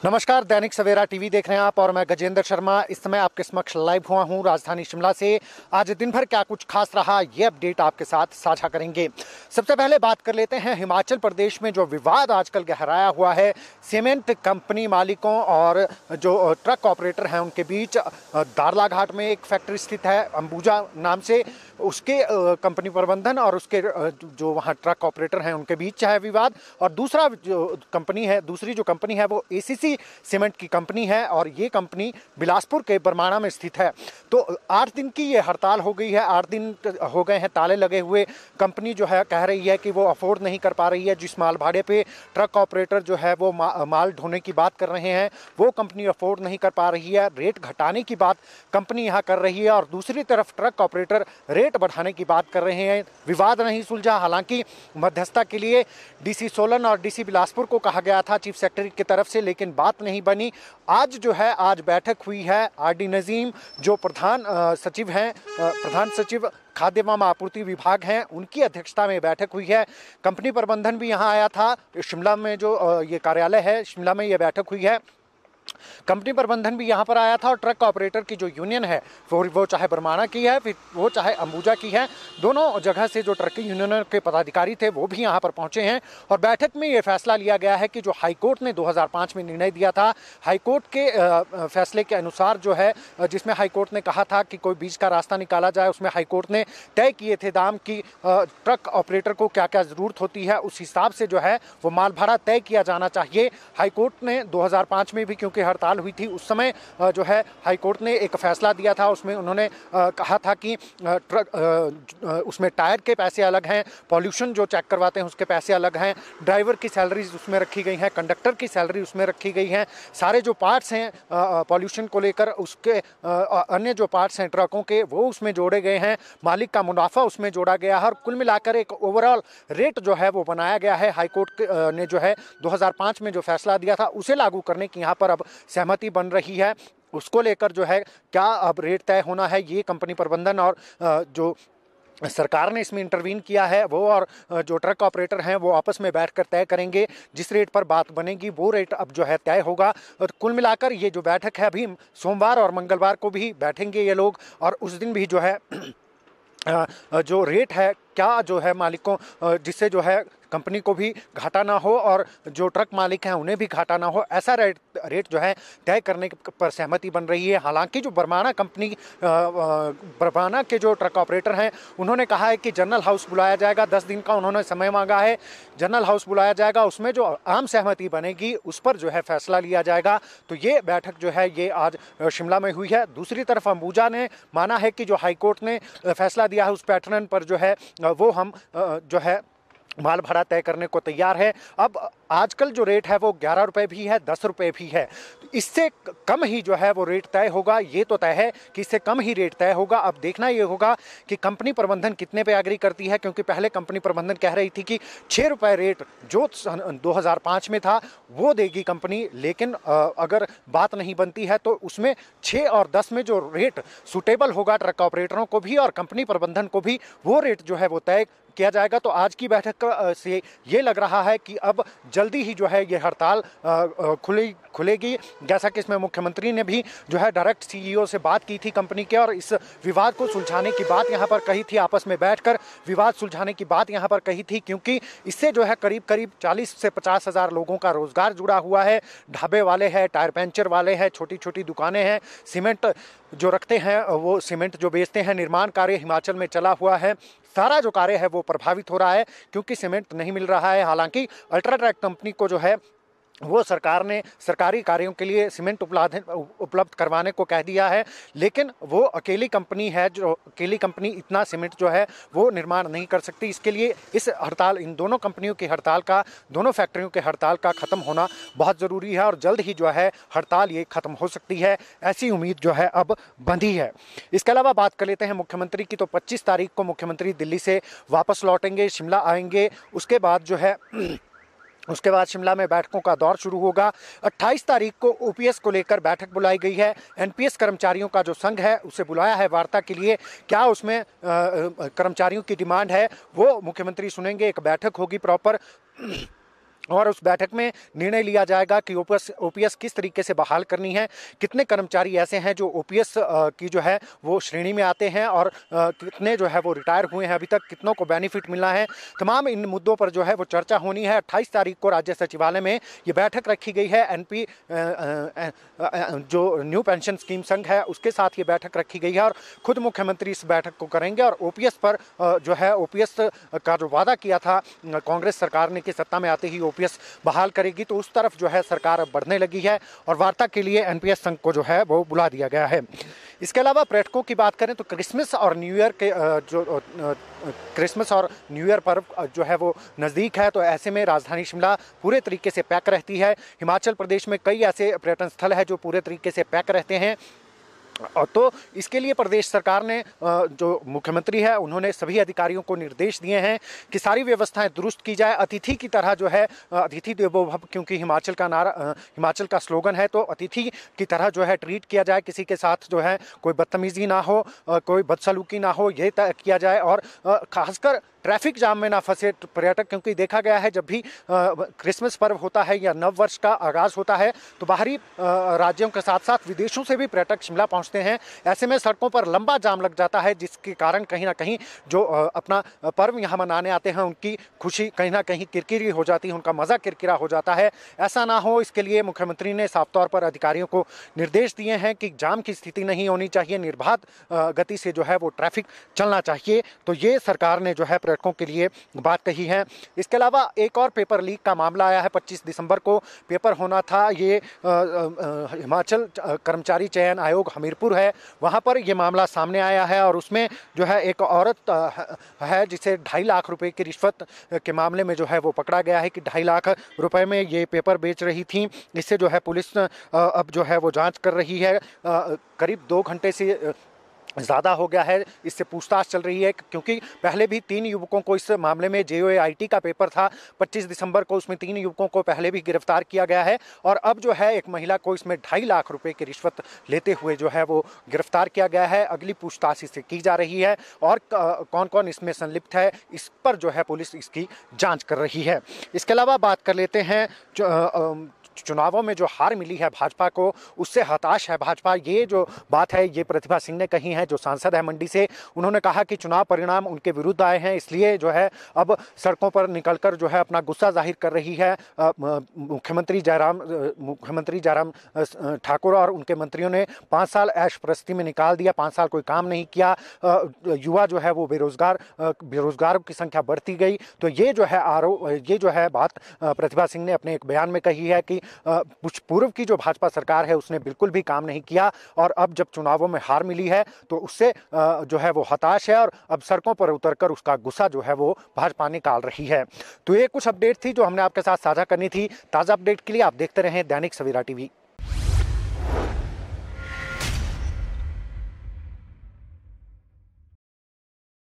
नमस्कार, दैनिक सवेरा टीवी देख रहे हैं आप और मैं गजेंद्र शर्मा इस समय आपके समक्ष लाइव हुआ हूं राजधानी शिमला से। आज दिन भर क्या कुछ खास रहा ये अपडेट आपके साथ साझा करेंगे। सबसे पहले बात कर लेते हैं हिमाचल प्रदेश में जो विवाद आजकल गहराया हुआ है सीमेंट कंपनी मालिकों और जो ट्रक ऑपरेटर हैं उनके बीच। दारलाघाट में एक फैक्ट्री स्थित है अंबुजा नाम से, उसके कंपनी प्रबंधन और उसके जो वहाँ ट्रक ऑपरेटर हैं उनके बीच है विवाद। और दूसरी जो कंपनी है वो एसीसी सीमेंट की कंपनी है और ये कंपनी बिलासपुर के बरमाणा में स्थित है। तो 8 दिन की ये हड़ताल हो गई है, 8 दिन हो गए हैं ताले लगे हुए। कंपनी जो है कह रही है कि वो अफोर्ड नहीं कर पा रही है, जिस माल भाड़े पे ट्रक ऑपरेटर जो है वो माल ढोने की बात कर रहे हैं वो कंपनी अफोर्ड नहीं कर पा रही है। रेट घटाने की बात कंपनी यहाँ कर रही है और दूसरी तरफ ट्रक ऑपरेटर रेट बढ़ाने की बात कर रहे हैं। विवाद नहीं सुलझा, हालांकि मध्यस्थता के लिए डीसी सोलन और डीसी बिलासपुर को कहा गया था चीफ सेक्रेटरी की तरफ से, लेकिन बात नहीं बनी। आज बैठक हुई है आरडी नजीम जो प्रधान सचिव खाद्य एवं आपूर्ति विभाग हैं, उनकी अध्यक्षता में बैठक हुई है। कंपनी प्रबंधन भी यहाँ आया था। शिमला में जो ये कार्यालय है शिमला में ये बैठक हुई है। कंपनी प्रबंधन भी यहाँ पर आया था और ट्रक ऑपरेटर की जो यूनियन है वो चाहे बरमाणा की है फिर वो चाहे अंबुजा की है, दोनों जगह से जो ट्रक यूनियन के पदाधिकारी थे वो भी यहाँ पर पहुंचे हैं। और बैठक में ये फैसला लिया गया है कि जो हाईकोर्ट ने 2005 में निर्णय दिया था, हाईकोर्ट के फैसले के अनुसार जो है, जिसमें हाईकोर्ट ने कहा था कि कोई बीच का रास्ता निकाला जाए, उसमें हाईकोर्ट ने तय किए थे दाम की ट्रक ऑपरेटर को क्या क्या ज़रूरत होती है, उस हिसाब से जो है वो माल भाड़ा तय किया जाना चाहिए। हाईकोर्ट ने 2005 में भी क्योंकि हड़ताल हुई थी उस समय जो है हाईकोर्ट ने एक फैसला दिया था, उसमें उन्होंने कहा था कि उसमें टायर के पैसे अलग हैं, पॉल्यूशन जो चेक करवाते हैं उसके पैसे अलग हैं, ड्राइवर की सैलरी उसमें रखी गई है, कंडक्टर की सैलरी उसमें रखी गई है, सारे जो पार्ट्स हैं पॉल्यूशन को लेकर उसके अन्य जो पार्ट्स हैं ट्रकों के वो उसमें जोड़े गए हैं, मालिक का मुनाफा उसमें जोड़ा गया है और कुल मिलाकर एक ओवरऑल रेट जो है वो बनाया गया है। हाईकोर्ट ने जो है 2005 में जो फैसला दिया था उसे लागू करने की यहाँ पर अब सहमति बन रही है। उसको लेकर जो है क्या अब रेट तय होना है ये कंपनी प्रबंधन और जो सरकार ने इसमें इंटरवीन किया है वो और जो ट्रक ऑपरेटर हैं वो आपस में बैठकर तय करेंगे। जिस रेट पर बात बनेगी वो रेट अब जो है तय होगा। और कुल मिलाकर ये जो बैठक है अभी सोमवार और मंगलवार को भी बैठेंगे ये लोग और उस दिन भी जो है जो रेट है क्या जो है मालिकों जिससे जो है कंपनी को भी घाटा ना हो और जो ट्रक मालिक हैं उन्हें भी घाटा ना हो, ऐसा रेट जो है तय करने पर सहमति बन रही है। हालांकि जो बरमाणा के जो ट्रक ऑपरेटर हैं उन्होंने कहा है कि जनरल हाउस बुलाया जाएगा, 10 दिन का उन्होंने समय मांगा है, जनरल हाउस बुलाया जाएगा, उसमें जो आम सहमति बनेगी उस पर जो है फैसला लिया जाएगा। तो ये बैठक जो है ये आज शिमला में हुई है। दूसरी तरफ अंबुजा ने माना है कि जो हाईकोर्ट ने फैसला दिया है उस पैटर्न पर जो है वो हम जो है माल भाड़ा तय करने को तैयार है। अब आजकल जो रेट है वो 11 रुपये भी है, 10 रुपये भी है, इससे कम ही जो है वो रेट तय होगा। ये तो तय है कि इससे कम ही रेट तय होगा। अब देखना ये होगा कि कंपनी प्रबंधन कितने पे एग्री करती है, क्योंकि पहले कंपनी प्रबंधन कह रही थी कि 6 रुपये रेट जो 2005 में था वो देगी कंपनी, लेकिन अगर बात नहीं बनती है तो उसमें 6 और 10 में जो रेट सूटेबल होगा ट्रक ऑपरेटरों को भी और कंपनी प्रबंधन को भी वो रेट जो है वो तय किया जाएगा। तो आज की बैठक से ये लग रहा है कि अब जल्दी ही जो है ये हड़ताल खुलेगी। जैसा कि इसमें मुख्यमंत्री ने भी जो है डायरेक्ट सीईओ से बात की थी कंपनी के और इस विवाद को सुलझाने की बात यहाँ पर कही थी, आपस में बैठकर विवाद सुलझाने की बात यहाँ पर कही थी, क्योंकि इससे जो है करीब 40 से 50 हज़ार लोगों का रोजगार जुड़ा हुआ है। ढाबे वाले हैं, टायर पंचर वाले हैं, छोटी छोटी दुकानें हैं, सीमेंट जो रखते हैं वो सीमेंट जो बेचते हैं, निर्माण कार्य हिमाचल में चला हुआ है, सारा जो कार्य है वो प्रभावित हो रहा है क्योंकि सीमेंट नहीं मिल रहा है। हालांकि अल्ट्राटेक कंपनी को जो है वो सरकार ने सरकारी कार्यों के लिए सीमेंट उपलब्ध करवाने को कह दिया है, लेकिन वो अकेली कंपनी है, जो अकेली कंपनी इतना सीमेंट जो है वो निर्माण नहीं कर सकती। इसके लिए इस हड़ताल, इन दोनों कंपनियों की हड़ताल का, दोनों फैक्ट्रियों के हड़ताल का ख़त्म होना बहुत ज़रूरी है और जल्द ही जो है हड़ताल ये ख़त्म हो सकती है, ऐसी उम्मीद जो है अब बंधी है। इसके अलावा बात कर लेते हैं मुख्यमंत्री की। तो 25 तारीख को मुख्यमंत्री दिल्ली से वापस लौटेंगे, शिमला आएंगे। उसके बाद शिमला में बैठकों का दौर शुरू होगा। 28 तारीख को ओपीएस को लेकर बैठक बुलाई गई है। एनपीएस कर्मचारियों का जो संघ है उसे बुलाया है वार्ता के लिए। क्या उसमें कर्मचारियों की डिमांड है वो मुख्यमंत्री सुनेंगे। एक बैठक होगी प्रॉपर और उस बैठक में निर्णय लिया जाएगा कि ओपीएस किस तरीके से बहाल करनी है, कितने कर्मचारी ऐसे हैं जो ओपीएस की जो है वो श्रेणी में आते हैं और कितने जो है वो रिटायर हुए हैं अभी तक, कितनों को बेनिफिट मिलना है। तमाम इन मुद्दों पर जो है वो चर्चा होनी है। 28 तारीख को राज्य सचिवालय में ये बैठक रखी गई है। एनपी जो न्यू पेंशन स्कीम संघ है उसके साथ ये बैठक रखी गई है और खुद मुख्यमंत्री इस बैठक को करेंगे और ओपीएस पर जो है ओपीएस का जो वादा किया था कांग्रेस सरकार ने कि सत्ता में आते ही ओपीएस बहाल करेगी, तो उस तरफ जो है सरकार अब बढ़ने लगी है और वार्ता के लिए एनपीएस संघ को जो है वो बुला दिया गया है। इसके अलावा पर्यटकों की बात करें तो क्रिसमस और न्यू ईयर के क्रिसमस और न्यू ईयर पर्व जो है वो नज़दीक है, तो ऐसे में राजधानी शिमला पूरे तरीके से पैक रहती है। हिमाचल प्रदेश में कई ऐसे पर्यटन स्थल है जो पूरे तरीके से पैक रहते हैं। तो इसके लिए प्रदेश सरकार ने जो मुख्यमंत्री है उन्होंने सभी अधिकारियों को निर्देश दिए हैं कि सारी व्यवस्थाएं दुरुस्त की जाए। अतिथि की तरह जो है अतिथि देवो भव, क्योंकि हिमाचल का स्लोगन है, तो अतिथि की तरह जो है ट्रीट किया जाए। किसी के साथ जो है कोई बदतमीजी ना हो, कोई बदसलूकी ना हो, ये तय किया जाए। और खासकर ट्रैफिक जाम में ना फंसे पर्यटक, क्योंकि देखा गया है जब भी क्रिसमस पर्व होता है या नव वर्ष का आगाज़ होता है तो बाहरी राज्यों के साथ साथ विदेशों से भी पर्यटक शिमला पहुंचते हैं। ऐसे में सड़कों पर लंबा जाम लग जाता है, जिसके कारण कहीं ना कहीं जो अपना पर्व यहाँ मनाने आते हैं उनकी खुशी कहीं ना कहीं किरकिरी हो जाती है, उनका मज़ा किरकिरा हो जाता है। ऐसा ना हो, इसके लिए मुख्यमंत्री ने साफ तौर पर अधिकारियों को निर्देश दिए हैं कि जाम की स्थिति नहीं होनी चाहिए, निर्बाध गति से जो है वो ट्रैफिक चलना चाहिए। तो ये सरकार ने जो है पर्यटकों के लिए बात कही है। इसके अलावा एक और पेपर लीक का मामला आया है। 25 दिसंबर को पेपर होना था। ये हिमाचल कर्मचारी चयन आयोग हमीरपुर है, वहाँ पर ये मामला सामने आया है और उसमें जो है एक औरत है जिसे 2.5 लाख रुपए की रिश्वत के मामले में जो है वो पकड़ा गया है कि 2.5 लाख रुपए में ये पेपर बेच रही थी। इससे जो है पुलिस अब जो है वो जांच कर रही है। करीब 2 घंटे से ज़्यादा हो गया है, इससे पूछताछ चल रही है, क्योंकि पहले भी 3 युवकों को इस मामले में JOAIT का पेपर था 25 दिसंबर को, उसमें 3 युवकों को पहले भी गिरफ्तार किया गया है और अब जो है एक महिला को इसमें 2.5 लाख रुपए की रिश्वत लेते हुए जो है वो गिरफ्तार किया गया है। अगली पूछताछ इससे की जा रही है और कौन कौन इसमें संलिप्त है इस पर जो है पुलिस इसकी जाँच कर रही है। इसके अलावा बात कर लेते हैं चुनावों में जो हार मिली है भाजपा को, उससे हताश है भाजपा। ये जो बात है ये प्रतिभा सिंह ने कही है, जो सांसद है मंडी से। उन्होंने कहा कि चुनाव परिणाम उनके विरुद्ध आए हैं, इसलिए जो है अब सड़कों पर निकलकर जो है अपना गुस्सा जाहिर कर रही है। मुख्यमंत्री जयराम ठाकुर और उनके मंत्रियों ने 5 साल ऐश प्रस्ती में निकाल दिया, 5 साल कोई काम नहीं किया। युवा जो है वो बेरोजगार की संख्या बढ़ती गई। तो ये जो है बात प्रतिभा सिंह ने अपने एक बयान में कही है कि पूर्व की जो भाजपा सरकार है उसने बिल्कुल भी काम नहीं किया और अब जब चुनावों में हार मिली है तो उससे जो है वो हताश है और अब सड़कों पर उतरकर उसका गुस्सा जो है वो भाजपा निकाल रही है। तो ये कुछ अपडेट थी जो हमने आपके साथ साझा करनी थी। ताज़ा अपडेट के लिए आप देखते रहें दैनिक सवेरा टीवी।